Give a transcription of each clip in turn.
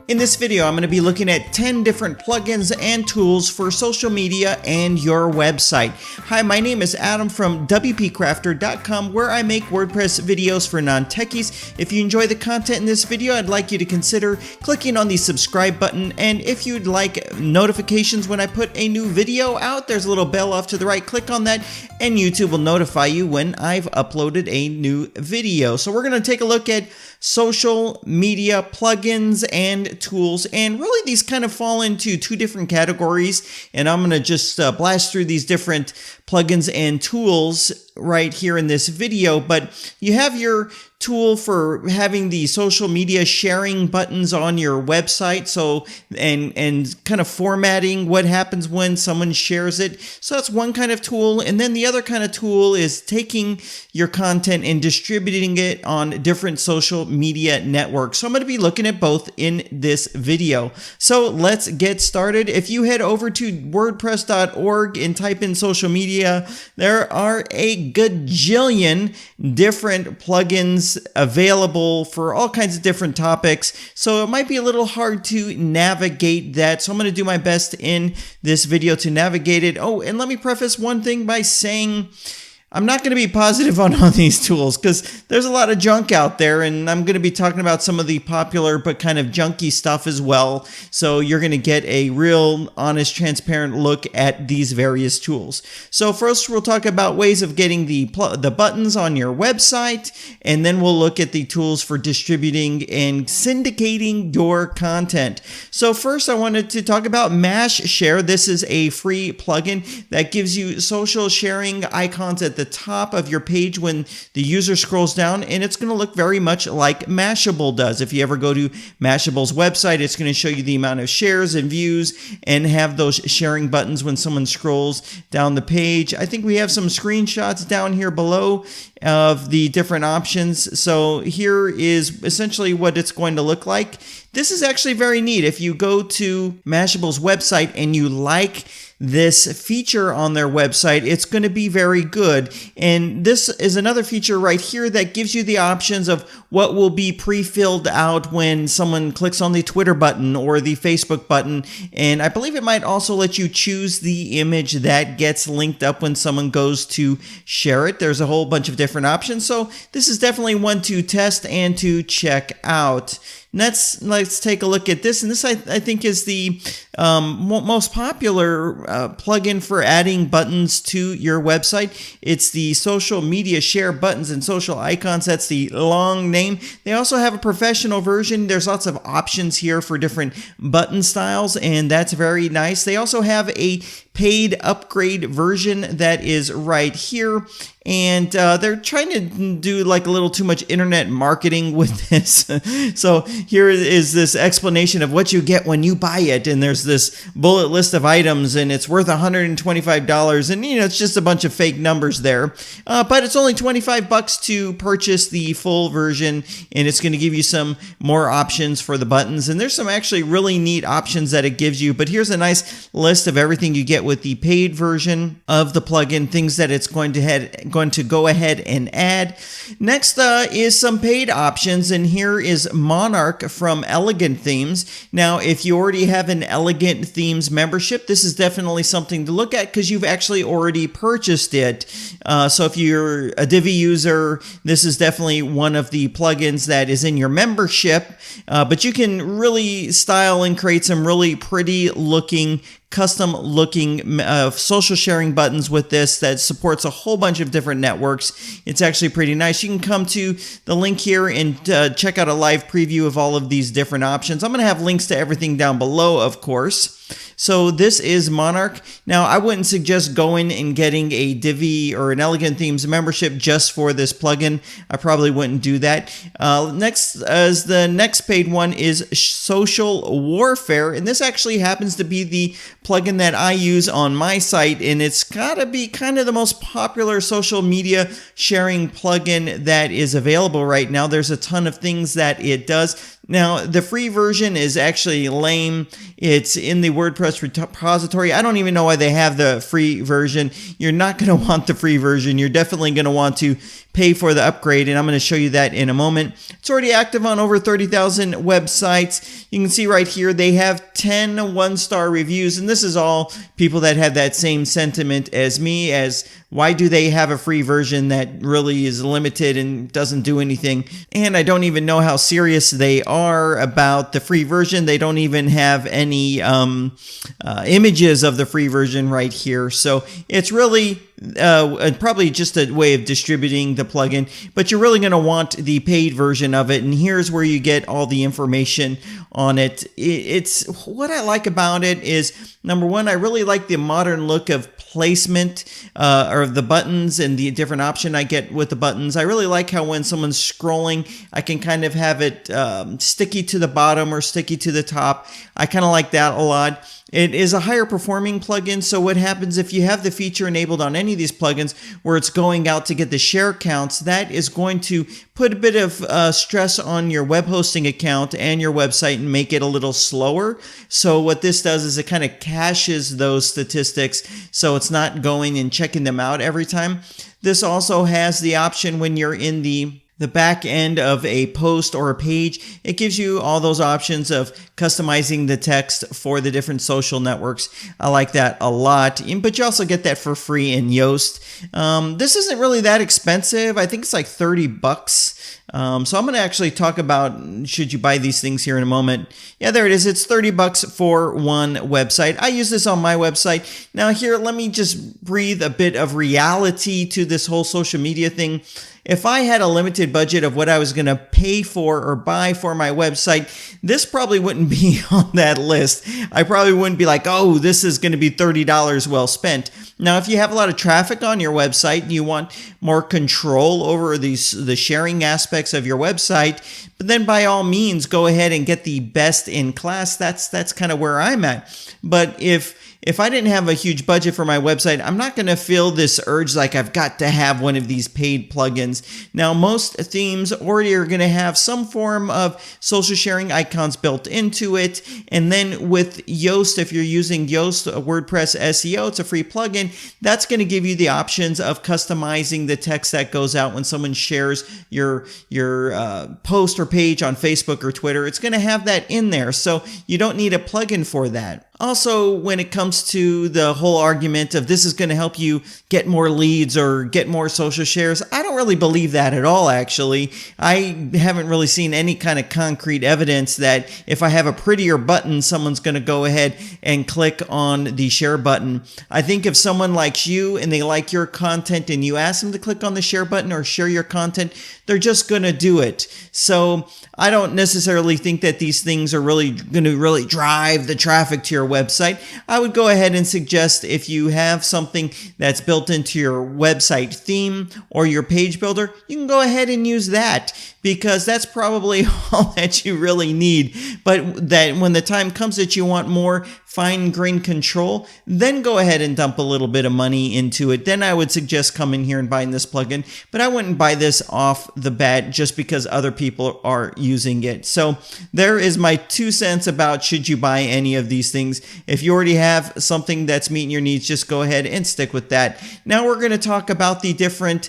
In this video, I'm going to be looking at 10 different plugins and tools for social media and your website. Hi, my name is Adam from WPCrafter.com, where I make WordPress videos for non-techies. If you enjoy the content in this video, I'd like you to consider clicking on the subscribe button. And if you'd like notifications when I put a new video out, there's a little bell off to the right. Click on that and YouTube will notify you when I've uploaded a new video. So we're going to take a look at social media plugins and tools, and really these kind of fall into two different categories, and I'm going to just blast through these different plugins and tools right here in this video. But you have your tool for having the social media sharing buttons on your website, so and kind of formatting what happens when someone shares it. So that's one kind of tool. And then the other kind of tool is taking your content and distributing it on different social media networks. So I'm going to be looking at both in this video. So let's get started. If you head over to WordPress.org and type in social media, there are a gajillion different plugins available for all kinds of different topics. So it might be a little hard to navigate that. So I'm going to do my best in this video to navigate it. Oh, and let me preface one thing by saying I'm not going to be positive on all these tools because there's a lot of junk out there, and I'm going to be talking about some of the popular but kind of junky stuff as well. So you're going to get a real honest, transparent look at these various tools. So first we'll talk about ways of getting the buttons on your website, and then we'll look at the tools for distributing and syndicating your content. So first I wanted to talk about MashShare. This is a free plugin that gives you social sharing icons at the top of your page when the user scrolls down, and it's going to look very much like Mashable does. If you ever go to Mashable's website, it's going to show you the amount of shares and views and have those sharing buttons when someone scrolls down the page. I think we have some screenshots down here below of the different options. So here is essentially what it's going to look like. This is actually very neat. If you go to Mashable's website and you like this feature on their website, it's going to be very good. And this is another feature right here that gives you the options of what will be pre-filled out when someone clicks on the Twitter button or the Facebook button. And I believe it might also let you choose the image that gets linked up when someone goes to share it. There's a whole bunch of different options. So this is definitely one to test and to check out. Let's take a look at this. And this, I think, is the most popular plugin for adding buttons to your website. It's the social media share buttons and social icons. That's the long name. They also have a professional version. There's lots of options here for different button styles, and that's very nice. They also have a paid upgrade version that is right here. And they're trying to do like a little too much internet marketing with this. So here is this explanation of what you get when you buy it. And there's this bullet list of items, and it's worth $125. And, it's just a bunch of fake numbers there. But it's only $25 to purchase the full version. And it's going to give you some more options for the buttons. And there's some actually really neat options that it gives you. But here's a nice list of everything you get with the paid version of the plugin, things that it's going to go ahead and add. Next is some paid options, and here is Monarch from Elegant Themes. Now, if you already have an Elegant Themes membership, this is definitely something to look at because you've actually already purchased it. So if you're a Divi user, this is definitely one of the plugins that is in your membership, but you can really style and create some really pretty looking custom looking social sharing buttons with this that supports a whole bunch of different networks. It's actually pretty nice. You can come to the link here and check out a live preview of all of these different options. I'm going to have links to everything down below, of course. So this is Monarch. Now, I wouldn't suggest going and getting a Divi or an Elegant Themes membership just for this plugin. I probably wouldn't do that. Next, as the next paid one is Social Warfare, and this actually happens to be the plugin that I use on my site, and it's got to be kind of the most popular social media sharing plugin that is available right now. There's a ton of things that it does. Now, the free version is actually lame. It's in the WordPress repository. I don't even know why they have the free version. You're not going to want the free version. You're definitely going to want to pay for the upgrade, and I'm going to show you that in a moment. It's already active on over 30,000 websites. You can see right here they have 10 one-star reviews, and this is all people that have that same sentiment as me, as why do they have a free version that really is limited and doesn't do anything? And I don't even know how serious they are about the free version. They don't even have any images of the free version right here. So it's really probably just a way of distributing the plugin, but you're really going to want the paid version of it. And here's where you get all the information on it. It's what I like about it is, number one, I really like the modern look of placement or the buttons and the different option I get with the buttons. I really like how when someone's scrolling, I can kind of have it sticky to the bottom or sticky to the top. I kind of like that a lot. It is a higher performing plugin, so what happens if you have the feature enabled on any of these plugins where it's going out to get the share counts, that is going to put a bit of stress on your web hosting account and your website and make it a little slower. So what this does is it kind of caches those statistics, so it's not going and checking them out every time. This also has the option when you're in the back end of a post or a page. It gives you all those options of customizing the text for the different social networks. I like that a lot, but you also get that for free in Yoast. This isn't really that expensive. I think it's like 30 bucks. So I'm going to actually talk about should you buy these things here in a moment. Yeah, there it is. It's 30 bucks for one website. I use this on my website. Now here, let me just breathe a bit of reality to this whole social media thing. If I had a limited budget of what I was going to pay for or buy for my website, this probably wouldn't be on that list. I probably wouldn't be like, oh, this is going to be $30 well spent. Now, if you have a lot of traffic on your website and you want more control over the sharing aspects of your website, but then by all means, go ahead and get the best in class. That's kind of where I'm at. But if I didn't have a huge budget for my website, I'm not going to feel this urge like I've got to have one of these paid plugins. Now, most themes already are going to have some form of social sharing icons built into it. And then with Yoast, if you're using Yoast WordPress SEO, it's a free plugin. That's going to give you the options of customizing the text that goes out when someone shares your post or page on Facebook or Twitter. It's going to have that in there. So you don't need a plugin for that. Also, when it comes to the whole argument of this is going to help you get more leads or get more social shares, I don't really believe that at all, actually. I haven't really seen any kind of concrete evidence that if I have a prettier button, someone's going to go ahead and click on the share button. I think if someone likes you and they like your content and you ask them to click on the share button or share your content, they're just going to do it. So I don't necessarily think that these things are really going to really drive the traffic to your website. I would go ahead and suggest if you have something that's built into your website theme or your page builder, you can go ahead and use that, because that's probably all that you really need. But that when the time comes that you want more fine-grained control, then go ahead and dump a little bit of money into it. Then I would suggest coming here and buying this plugin, but I wouldn't buy this off the bat just because other people are using it. So there is my 2 cents about should you buy any of these things. If you already have something that's meeting your needs, just go ahead and stick with that. Now we're going to talk about the different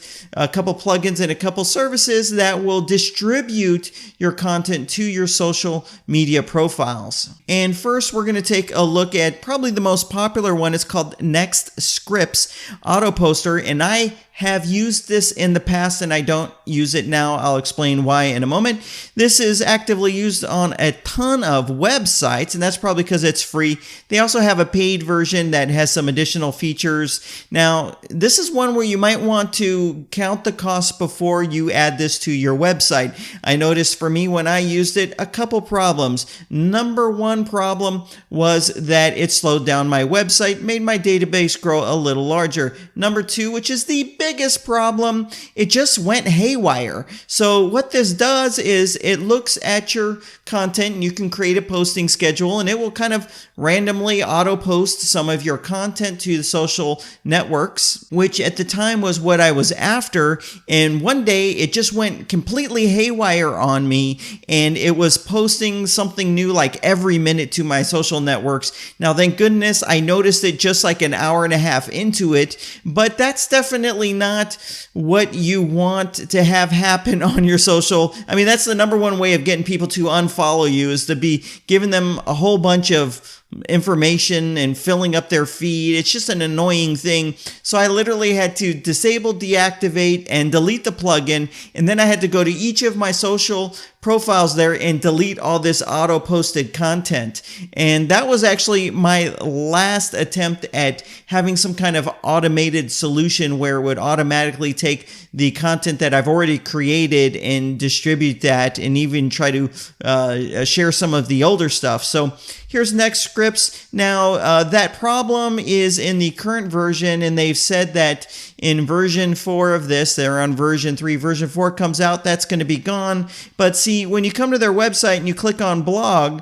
couple plugins and a couple services that will distribute your content to your social media profiles. And first, we're going to take a look at probably the most popular one. It's called Next Scripts Autoposter, and I have used this in the past and I don't use it now. I'll explain why in a moment. This is actively used on a ton of websites, and that's probably because it's free. They also have a paid version that has some additional features. Now, this is one where you might want to count the costs before you add this to your website. I noticed for me when I used it, a couple problems. Number one problem was that it slowed down my website, made my database grow a little larger. Number two, which is the biggest problem, it just went haywire. So what this does is it looks at your content, and you can create a posting schedule, and it will kind of randomly auto post some of your content to the social networks, which at the time was what I was after. And one day it just went completely haywire on me, and it was posting something new like every minute to my social networks. Now, thank goodness I noticed it just like an hour and a half into it, but that's definitely not what you want to have happen on your social. I mean, that's the number one way of getting people to unfollow you, is to be giving them a whole bunch of information and filling up their feed. It's just an annoying thing. So I literally had to disable, deactivate, and delete the plugin. And then I had to go to each of my social profiles there and delete all this auto posted content. And that was actually my last attempt at having some kind of automated solution where it would automatically take the content that I've already created and distribute that, and even try to share some of the older stuff. So here's next scripts. Now, that problem is in the current version, and they've said that in version 4 of this, they're on version 3. Version 4 comes out, that's going to be gone. But see, when you come to their website and you click on blog,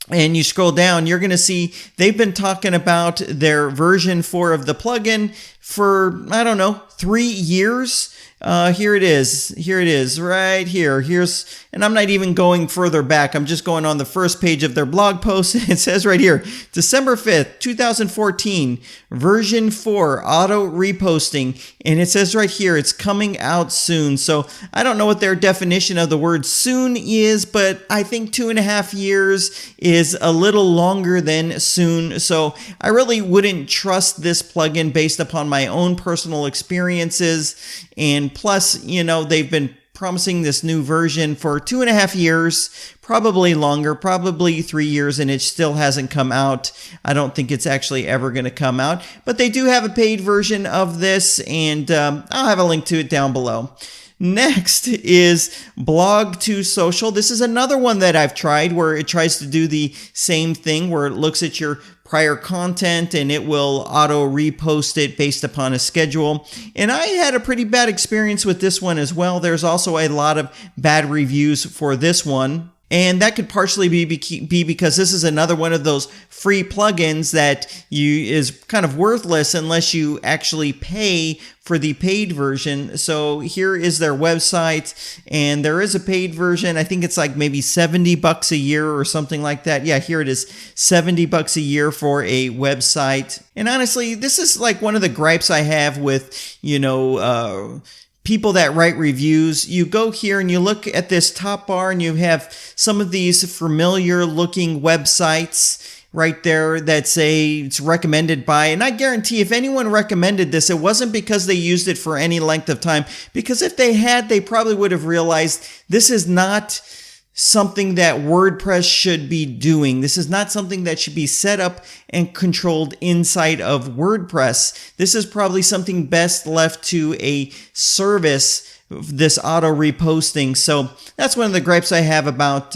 and you scroll down, you're going to see they've been talking about their version 4 of the plugin for, I don't know, 3 years. Here it is right here. And I'm not even going further back. I'm just going on the first page of their blog post. It says right here, December 5th, 2014, version 4, auto reposting. And it says right here, it's coming out soon. So I don't know what their definition of the word soon is, but I think 2.5 years is a little longer than soon. So I really wouldn't trust this plugin based upon my own personal experiences. And plus, you know, they've been promising this new version for 2.5 years, probably longer, probably 3 years, and it still hasn't come out. I don't think it's actually ever going to come out, but they do have a paid version of this, and I'll have a link to it down below. Next is Blog to Social. This is another one that I've tried where it tries to do the same thing, where it looks at your prior content and it will auto repost it based upon a schedule. And I had a pretty bad experience with this one as well. There's also a lot of bad reviews for this one. And that could partially be because this is another one of those free plugins that is kind of worthless unless you actually pay for the paid version. So here is their website, and there is a paid version. I think it's like maybe $70 a year or something like that. Yeah, here it is, $70 a year for a website. And honestly, this is like one of the gripes I have with, people that write reviews. You go here and you look at this top bar, and you have some of these familiar looking websites right there that say it's recommended by. And I guarantee if anyone recommended this, it wasn't because they used it for any length of time, because if they had, they probably would have realized this is not something that WordPress should be doing. This is not something that should be set up and controlled inside of WordPress. This is probably something best left to a service, this auto reposting. So that's one of the gripes I have about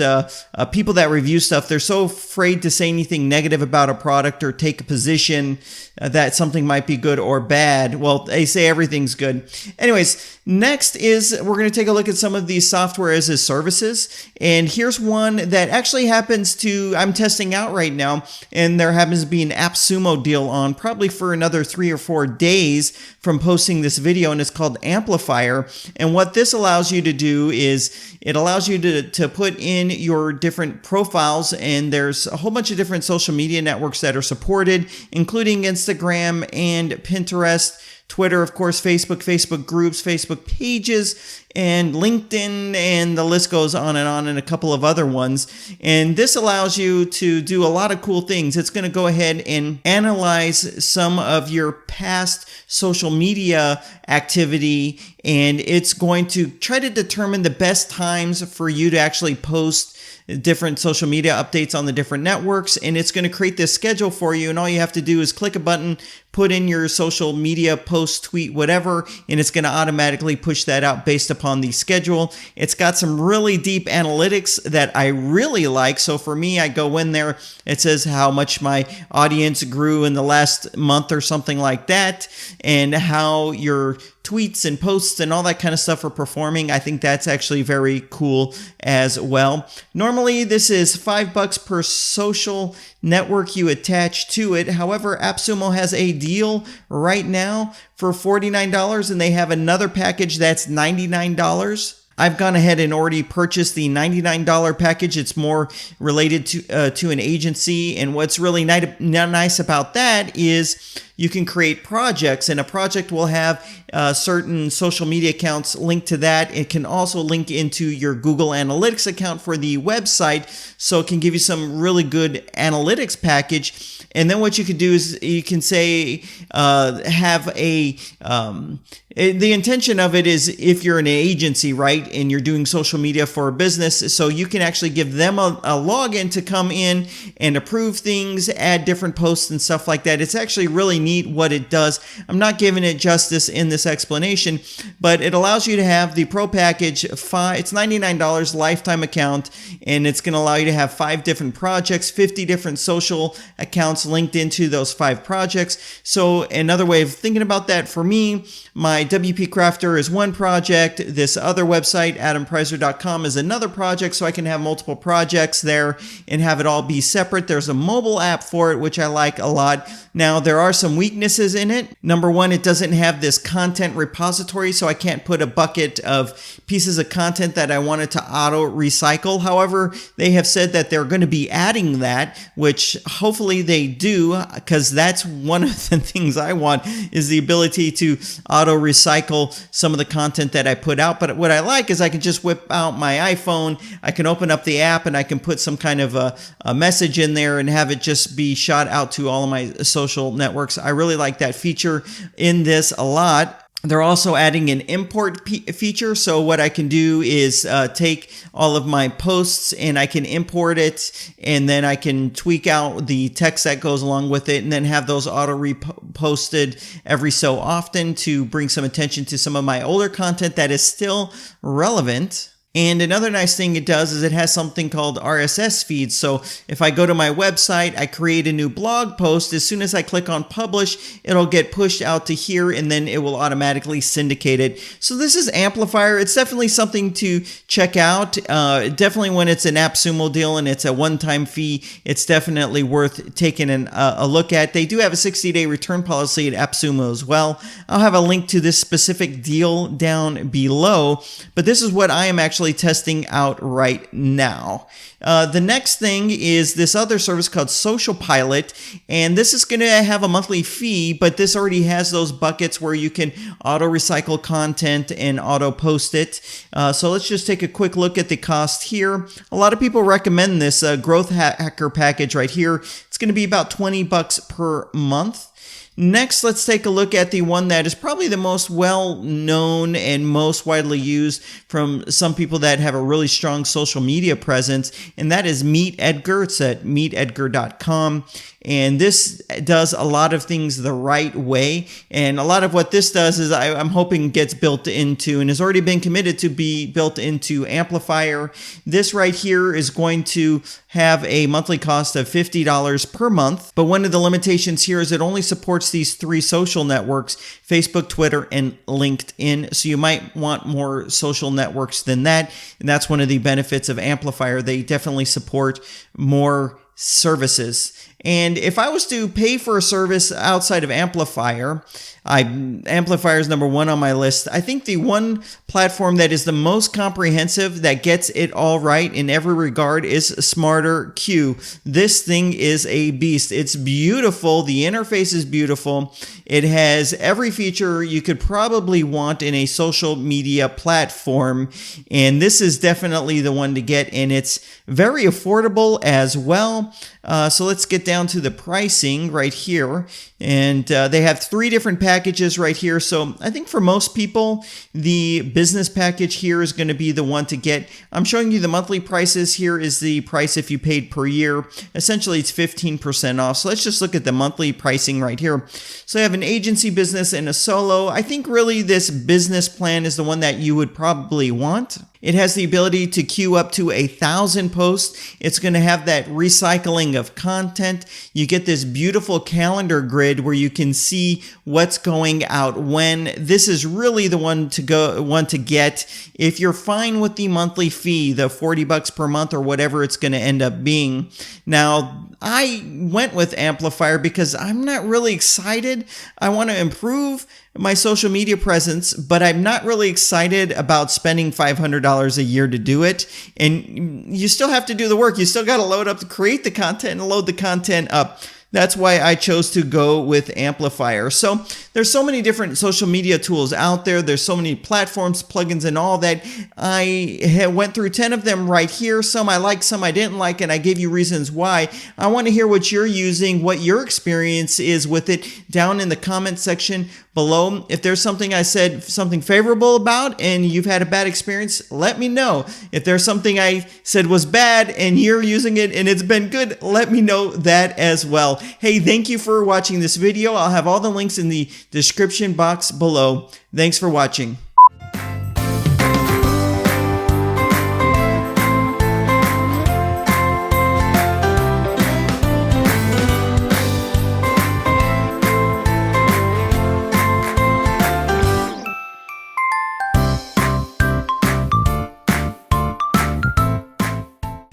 people that review stuff. They're so afraid to say anything negative about a product or take a position that something might be good or bad. Well, they say everything's good. Anyways, next is we're going to take a look at some of these software as a services. And here's one that actually I'm testing out right now. And there happens to be an Epsom Au deal on probably for another 3 or 4 days from posting this video. And it's called Amplifier. And what this allows you to do is it allows you to put in your different profiles, and there's a whole bunch of different social media networks that are supported, including Instagram and Pinterest, Twitter, of course, Facebook groups, Facebook pages, and LinkedIn, and the list goes on, and a couple of other ones. And this allows you to do a lot of cool things. It's going to go ahead and analyze some of your past social media activity, and it's going to try to determine the best times for you to actually post different social media updates on the different networks, and it's going to create this schedule for you, and all you have to do is click a button, put in your social media post, tweet, whatever, and it's going to automatically push that out based upon the schedule. It's got some really deep analytics that I really like. So for me, I go in there, it says how much my audience grew in the last month or something like that, and how your tweets and posts and all that kind of stuff are performing. I think that's actually very cool as well. Normally, this is $5 per social network you attach to it. However, Epsom Au has a deal right now for $49, and they have another package that's $99. I've gone ahead and already purchased the $99 package. It's more related to an agency, and what's really nice about that is you can create projects, and a project will have certain social media accounts linked to that. It can also link into your Google Analytics account for the website, so it can give you some really good analytics package. And then what you could do is you can say, have a, the intention of it is if you're an agency, right, and you're doing social media for a business, so you can actually give them a login to come in and approve things, add different posts and stuff like that. It's actually really neat what it does. I'm not giving it justice in this explanation, but it allows you to have the pro package. It's $99 lifetime account, and it's going to allow you to have 5 different projects, 50 different social accounts linked into those 5 projects. So another way of thinking about that for me, my WP Crafter is one project. This other website, AdamPreiser.com, is another project, so I can have multiple projects there and have it all be separate. There's a mobile app for it, which I like a lot. Now, there are some weaknesses in it. Number one, it doesn't have this content repository, so I can't put a bucket of pieces of content that I wanted to auto recycle. However, they have said that they're going to be adding that, which hopefully they do, because that's one of the things I want, is the ability to auto recycle some of the content that I put out. But what I like is I can just whip out my iPhone, I can open up the app, and I can put some kind of a message in there and have it just be shot out to all of my social networks. I really like that feature in this a lot. They're also adding an import feature. So what I can do is take all of my posts and I can import it, and then I can tweak out the text that goes along with it, and then have those auto reposted every so often to bring some attention to some of my older content that is still relevant. And another nice thing it does is it has something called RSS feeds. So if I go to my website, I create a new blog post, as soon as I click on publish, it'll get pushed out to here, and then it will automatically syndicate it. So this is Amplifier. It's definitely something to check out. Definitely when it's an Epsom Au deal and it's a one-time fee, it's definitely worth taking a look at. They do have a 60-day return policy at Epsom Au as well. I'll have a link to this specific deal down below, but this is what I am actually testing out right now. The next thing is this other service called Social Pilot, and this is going to have a monthly fee, but this already has those buckets where you can auto recycle content and auto post it. So let's just take a quick look at the cost here. A lot of people recommend this growth hacker package right here. It's going to be about $20 per month. Next, let's take a look at the one that is probably the most well-known and most widely used from some people that have a really strong social media presence, and that is Meet Edgar. It's at MeetEdgar.com. And this does a lot of things the right way. And a lot of what this does is I'm hoping gets built into and has already been committed to be built into Amplifier. This right here is going to have a monthly cost of $50 per month. But one of the limitations here is it only supports these 3 social networks: Facebook, Twitter, and LinkedIn. So you might want more social networks than that. And that's one of the benefits of Amplifier. They definitely support more services. And if I was to pay for a service outside of Amplifier, Amplifier is number 1 on my list. I think the one platform that is the most comprehensive, that gets it all right in every regard, is SmarterQ. This thing is a beast. It's beautiful. The interface is beautiful. It has every feature you could probably want in a social media platform, and this is definitely the one to get, and it's very affordable as well. So let's get down to the pricing right here. And they have 3 different packages right here. So I think for most people, the business package here is going to be the one to get. I'm showing you the monthly prices. Here is the price if you paid per year. Essentially, it's 15% off. So let's just look at the monthly pricing right here. So I have an agency business and a solo. I think really this business plan is the one that you would probably want. It has the ability to queue up to 1,000 posts. It's going to have that recycling of content. You get this beautiful calendar grid where you can see what's going out when. This is really the one to get if you're fine with the monthly fee, the $40 per month or whatever it's going to end up being. Now, I went with Amplifier because I'm not really excited. I want to improve my social media presence, but I'm not really excited about spending $500 a year to do it. And you still have to do the work. You still got to load up to create the content and load the content up. That's why I chose to go with Amplifier. So there's so many different social media tools out there. There's so many platforms, plugins, and all that. I went through 10 of them right here. Some I liked, some I didn't like, and I gave you reasons why. I want to hear what you're using, what your experience is with it down in the comment section below. If there's something I said something favorable about and you've had a bad experience, let me know. If there's something I said was bad and you're using it and it's been good, let me know that as well. Hey, thank you for watching this video. I'll have all the links in the description box below. Thanks for watching.